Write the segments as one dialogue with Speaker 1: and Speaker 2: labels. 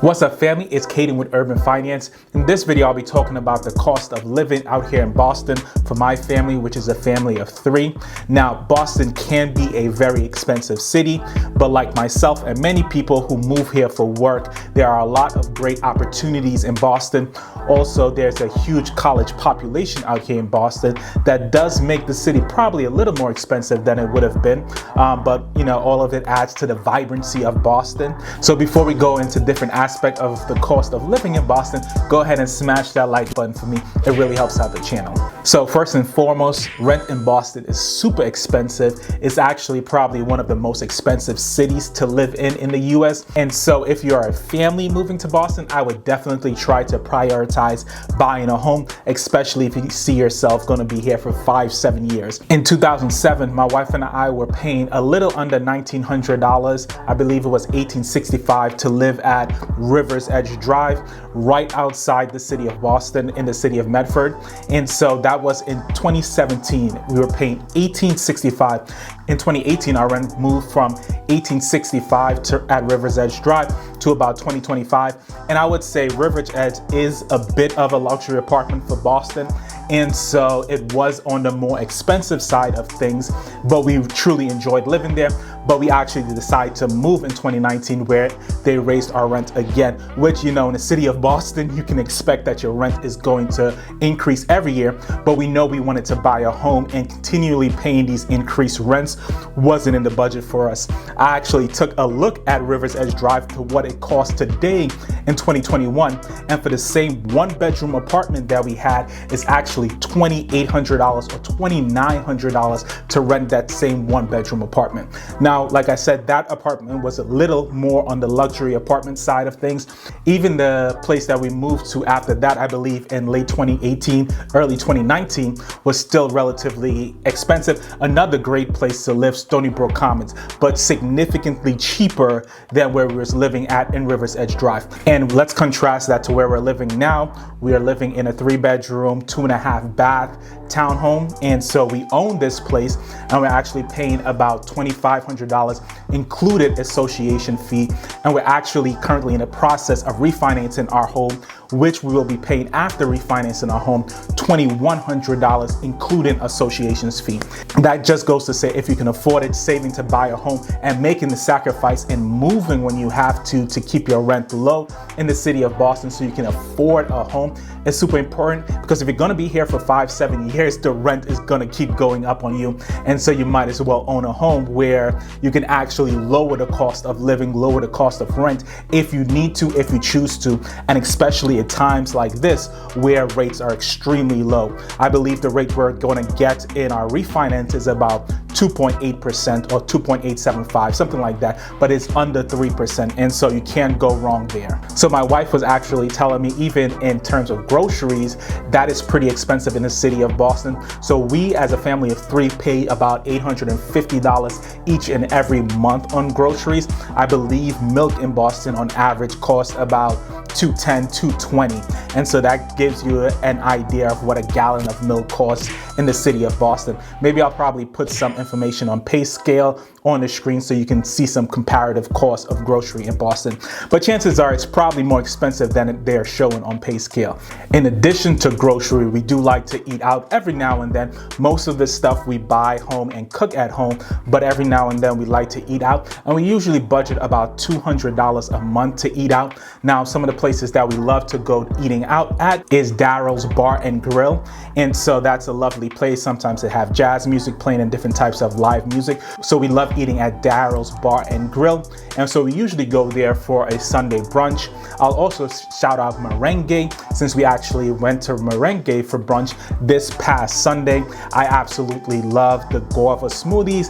Speaker 1: What's up, family? It's Caden with Urban Finance. In this video, I'll be talking about the cost of living out here in Boston for my family, which is a family of 3. Now, Boston can be a very expensive city, but like myself and many people who move here for work, there are a lot of great opportunities in Boston. Also, there's a huge college population out here in Boston that does make the city probably a little more expensive than it would have been. But all of it adds to the vibrancy of Boston. So before we go into different aspect of the cost of living in Boston, go ahead and smash that like button for me. It really helps out the channel. So first and foremost, rent in Boston is super expensive. It's actually probably one of the most expensive cities to live in the US. And so if you're a family moving to Boston, I would definitely try to prioritize buying a home, especially if you see yourself going to be here for 5-7 years. In 2007, my wife and I were paying a little under $1,900. I believe it was $1,865 to live at Rivers Edge Drive, right outside the city of Boston in the city of Medford. And so that was in 2017. We were paying $1,865. In 2018, our rent moved from $1,865 at Rivers Edge Drive to about $2,025. And I would say Rivers Edge is a bit of a luxury apartment for Boston. And so it was on the more expensive side of things, but we truly enjoyed living there. But we actually decided to move in 2019, where they raised our rent again, which, in the city of Boston, you can expect that your rent is going to increase every year. But we know we wanted to buy a home, and continually paying these increased rents wasn't in the budget for us. I actually took a look at Rivers Edge Drive to what it costs today in 2021. And for the same 1-bedroom apartment that we had, it's actually $2,800 or $2,900 to rent that same 1-bedroom apartment. Now, like I said, that apartment was a little more on the luxury apartment side of things. Even the place that we moved to after that, I believe in late 2018, early 2019, was still relatively expensive. Another great place to live, Stony Brook Commons, but significantly cheaper than where we were living at in Rivers Edge Drive. And let's contrast that to where we're living now. We are living in a 3-bedroom, 2.5-bath townhome. And so we own this place, and we're actually paying about $2,500 included association fee. And we're actually currently in the process of refinancing our home, which we will be paying after refinancing our home $2,100 including associations fee. That just goes to say, if you can afford it, saving to buy a home and making the sacrifice and moving when you have to keep your rent low in the city of Boston so you can afford a home is super important, because if you're going to be here for 5-7 years, the rent is going to keep going up on you. And so you might as well own a home where you can actually lower the cost of living, lower the cost of rent if you need to, if you choose to, and especially at times like this where rates are extremely low. I believe the rate we're going to get in our refinance is about 2.8% or 2.875, something like that, but it's under 3%, and so you can't go wrong there. So my wife was actually telling me, even in terms of groceries, that is pretty expensive in the city of Boston. So we, as a family of 3, pay about $850 each and every month on groceries. I believe milk in Boston on average costs about $2.10, $2.20, and so that gives you an idea of what a gallon of milk costs in the city of Boston. Maybe I'll probably put some information on pay scale on the screen so you can see some comparative costs of grocery in Boston. But chances are it's probably more expensive than they're showing on pay scale. In addition to grocery, we do like to eat out every now and then. Most of the stuff we buy home and cook at home, but every now and then we like to eat out, and we usually budget about $200 a month to eat out. Now, some of the places that we love to go eating out at is Daryl's Bar and Grill, and so that's a lovely place. Sometimes they have jazz music playing and different types of live music, so we love eating at Daryl's Bar and Grill, and so we usually go there for a Sunday brunch. I'll also shout out Merengue, since we actually went to Merengue for brunch this past Sunday. I absolutely love the guava smoothies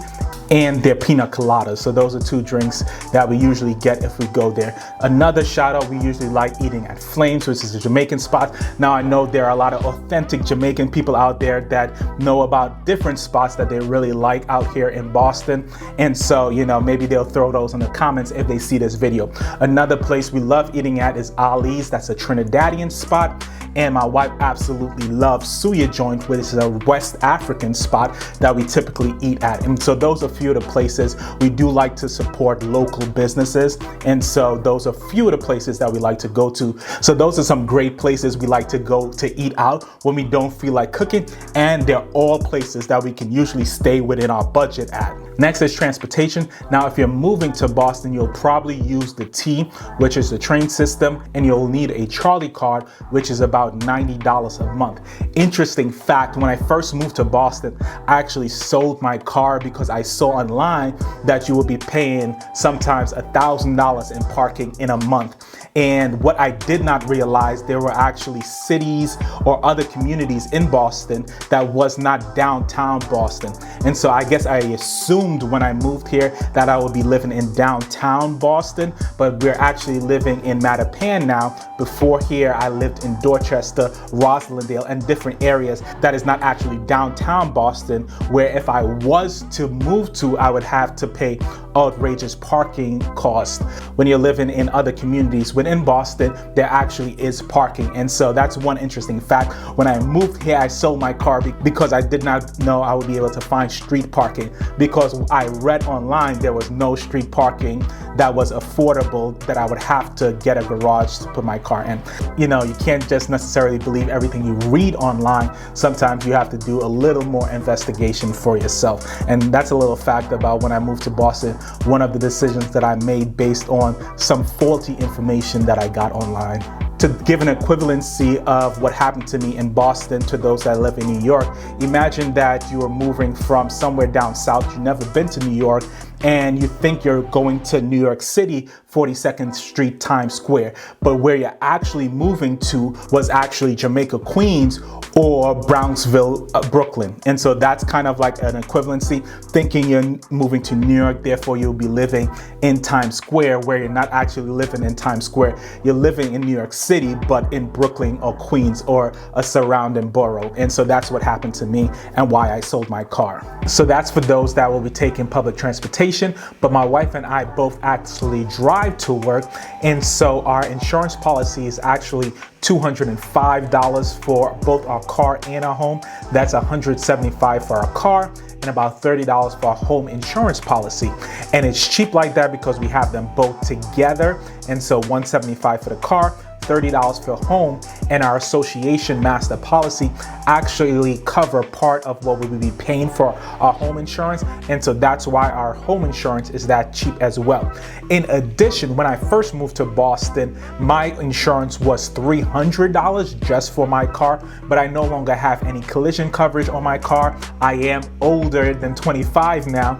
Speaker 1: and their pina coladas. So those are 2 drinks that we usually get if we go there. Another shout out, we usually like eating at Flames, which is a Jamaican spot. Now, I know there are a lot of authentic Jamaican people out there that know about different spots that they really like out here in Boston. And so, maybe they'll throw those in the comments if they see this video. Another place we love eating at is Ali's. That's a Trinidadian spot. and my wife absolutely loves suya joint, which is a West African spot that we typically eat at. And so those are a few of the places. We do like to support local businesses, and so those are a few of the places that we like to go to. So those are some great places we like to go to eat out when we don't feel like cooking, and they're all places that we can usually stay within our budget at. Next is transportation. Now, if you're moving to Boston, you'll probably use the T, which is the train system, and you'll need a Charlie card, which is about $90 a month. Interesting fact, when I first moved to Boston, I actually sold my car because I saw online that you would be paying sometimes $1,000 in parking in a month. And what I did not realize, there were actually cities or other communities in Boston that was not downtown Boston. And so I guess I assumed when I moved here that I would be living in downtown Boston, but we're actually living in Mattapan now. Before here, I lived in Dorchester, Roslindale, and different areas that is not actually downtown Boston, where if I was to move to, I would have to pay outrageous parking costs. When you're living in other communities within Boston, there actually is parking. And so that's one interesting fact. When I moved here, I sold my car because I did not know I would be able to find street parking, because I read online there was no street parking that was affordable, that I would have to get a garage to put my car in. You know, you can't just necessarily believe everything you read online. Sometimes you have to do a little more investigation for yourself. And that's a little fact about when I moved to Boston, one of the decisions that I made based on some faulty information that I got online. To give an equivalency of what happened to me in Boston to those that live in New York, imagine that you are moving from somewhere down south, you've never been to New York, and you think you're going to New York City, 42nd Street, Times Square. But where you're actually moving to was actually Jamaica, Queens, or Brownsville, Brooklyn. And so that's kind of like an equivalency, thinking you're moving to New York, therefore you'll be living in Times Square, where you're not actually living in Times Square. You're living in New York City, but in Brooklyn or Queens or a surrounding borough. And so that's what happened to me and why I sold my car. So that's for those that will be taking public transportation, but my wife and I both actually drive to work. And so our insurance policy is actually $205 for both our car and our home. That's $175 for our car and about $30 for our home insurance policy. And it's cheap like that because we have them both together. And so $175 for the car, $30 for home, and our association master policy actually cover part of what we would be paying for our home insurance. And so that's why our home insurance is that cheap as well. In addition, when I first moved to Boston, my insurance was $300 just for my car, but I no longer have any collision coverage on my car. I am older than 25 now.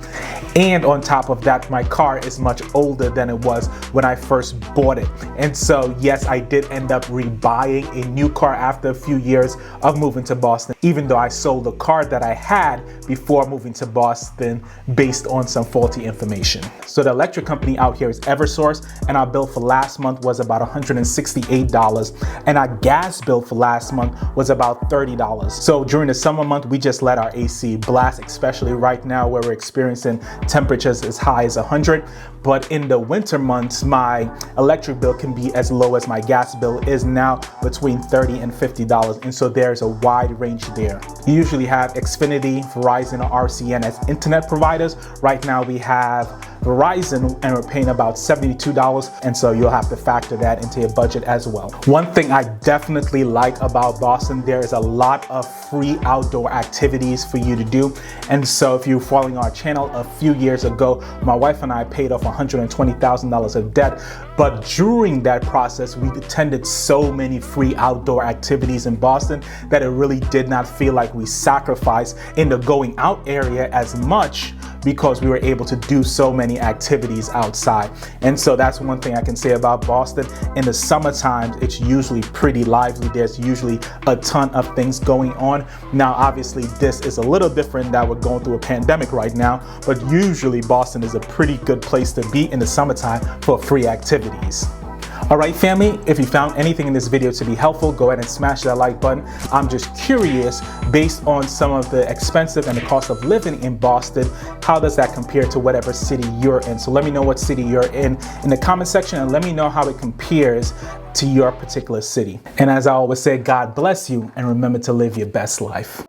Speaker 1: And on top of that, my car is much older than it was when I first bought it. And so yes, I did end up rebuying a new car after a few years of moving to Boston, even though I sold the car that I had before moving to Boston based on some faulty information. So the electric company out here is Eversource, and our bill for last month was about $168, and our gas bill for last month was about $30. So during the summer month, we just let our AC blast, especially right now where we're experiencing temperatures as high as 100. But in the winter months, my electric bill can be as low as my gas bill is now, between $30 and $50. And so there's a wide range there. You usually have Xfinity, Verizon, or RCN as internet providers. Right now we have Verizon, and we're paying about $72, and so you'll have to factor that into your budget as well. One thing I definitely like about Boston, there is a lot of free outdoor activities for you to do. And so if you're following our channel, a few years ago, my wife and I paid off $120,000 of debt, but during that process, we attended so many free outdoor activities in Boston that it really did not feel like we sacrificed in the going out area as much, because we were able to do so many activities outside. And so that's one thing I can say about Boston. In the summertime, it's usually pretty lively. There's usually a ton of things going on. Now, obviously, this is a little different that we're going through a pandemic right now, but usually Boston is a pretty good place to be in the summertime for free activities. All right, family, if you found anything in this video to be helpful, go ahead and smash that like button. I'm just curious, based on some of the expensive and the cost of living in Boston, how does that compare to whatever city you're in? So let me know what city you're in the comment section, and let me know how it compares to your particular city. And as I always say, God bless you, and remember to live your best life.